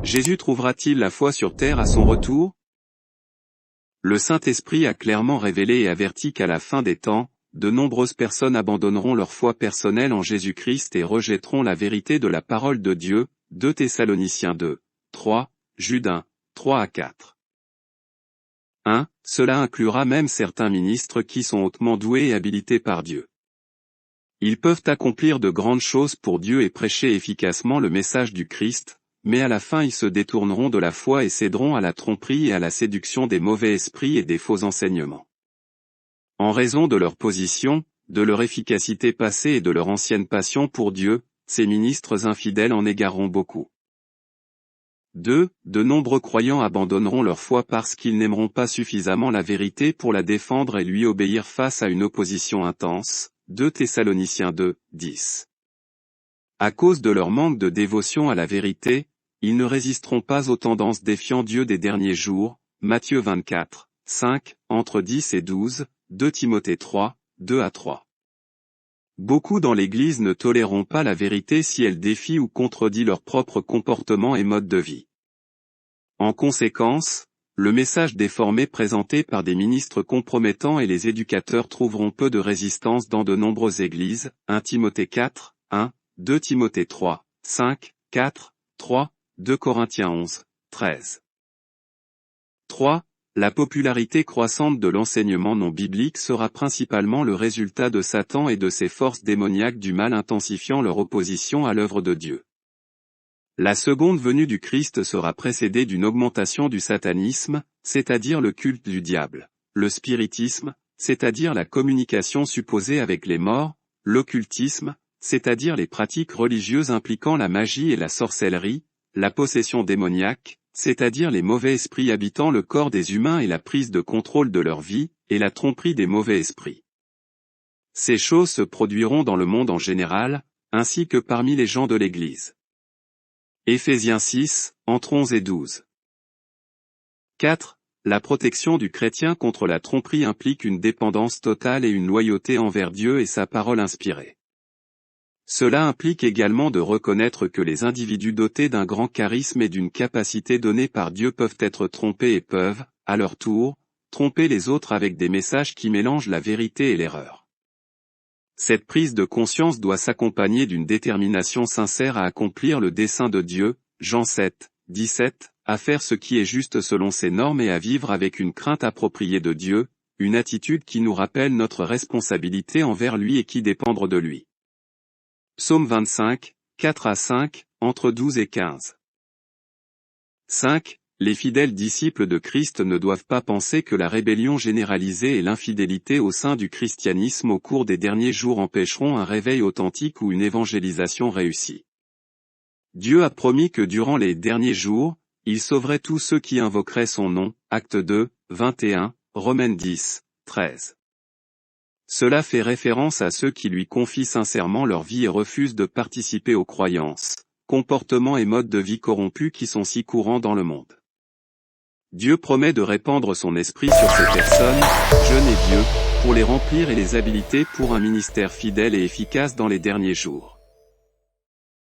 Jésus trouvera-t-il la foi sur terre à son retour? Le Saint-Esprit a clairement révélé et averti qu'à la fin des temps, de nombreuses personnes abandonneront leur foi personnelle en Jésus-Christ et rejetteront la vérité de la parole de Dieu, 2 Thessaloniciens 2, 3, Jude 1, 3 à 4. 1. Cela inclura même certains ministres qui sont hautement doués et habilités par Dieu. Ils peuvent accomplir de grandes choses pour Dieu et prêcher efficacement le message du Christ, mais à la fin ils se détourneront de la foi et céderont à la tromperie et à la séduction des mauvais esprits et des faux enseignements. En raison de leur position, de leur efficacité passée et de leur ancienne passion pour Dieu, ces ministres infidèles en égareront beaucoup. 2. De nombreux croyants abandonneront leur foi parce qu'ils n'aimeront pas suffisamment la vérité pour la défendre et lui obéir face à une opposition intense, 2 Thessaloniciens 2, 10. À cause de leur manque de dévotion à la vérité, ils ne résisteront pas aux tendances défiant Dieu des derniers jours, Matthieu 24, 5, entre 10 et 12, 2 Timothée 3, 2 à 3. Beaucoup dans l'Église ne toléreront pas la vérité si elle défie ou contredit leur propre comportement et mode de vie. En conséquence, le message déformé présenté par des ministres compromettants et les éducateurs trouveront peu de résistance dans de nombreuses églises, 1 Timothée 4, 1, 2 Timothée 3, 5, 4, 3, 2 Corinthiens 11, 13. 3. La popularité croissante de l'enseignement non biblique sera principalement le résultat de Satan et de ses forces démoniaques du mal intensifiant leur opposition à l'œuvre de Dieu. La seconde venue du Christ sera précédée d'une augmentation du satanisme, c'est-à-dire le culte du diable, le spiritisme, c'est-à-dire la communication supposée avec les morts, l'occultisme, c'est-à-dire les pratiques religieuses impliquant la magie et la sorcellerie, la possession démoniaque, c'est-à-dire les mauvais esprits habitant le corps des humains et la prise de contrôle de leur vie, et la tromperie des mauvais esprits. Ces choses se produiront dans le monde en général, ainsi que parmi les gens de l'Église. Éphésiens 6, entre 11 et 12. 4. La protection du chrétien contre la tromperie implique une dépendance totale et une loyauté envers Dieu et sa parole inspirée. Cela implique également de reconnaître que les individus dotés d'un grand charisme et d'une capacité donnée par Dieu peuvent être trompés et peuvent, à leur tour, tromper les autres avec des messages qui mélangent la vérité et l'erreur. Cette prise de conscience doit s'accompagner d'une détermination sincère à accomplir le dessein de Dieu, Jean 7, 17, à faire ce qui est juste selon ses normes et à vivre avec une crainte appropriée de Dieu, une attitude qui nous rappelle notre responsabilité envers lui et qui dépendre de lui. Psaume 25, 4 à 5, entre 12 et 15. 5. Les fidèles disciples de Christ ne doivent pas penser que la rébellion généralisée et l'infidélité au sein du christianisme au cours des derniers jours empêcheront un réveil authentique ou une évangélisation réussie. Dieu a promis que durant les derniers jours, il sauverait tous ceux qui invoqueraient son nom, Actes 2, 21, Romains 10, 13. Cela fait référence à ceux qui lui confient sincèrement leur vie et refusent de participer aux croyances, comportements et modes de vie corrompus qui sont si courants dans le monde. Dieu promet de répandre son esprit sur ces personnes, jeunes et vieux, pour les remplir et les habiliter pour un ministère fidèle et efficace dans les derniers jours.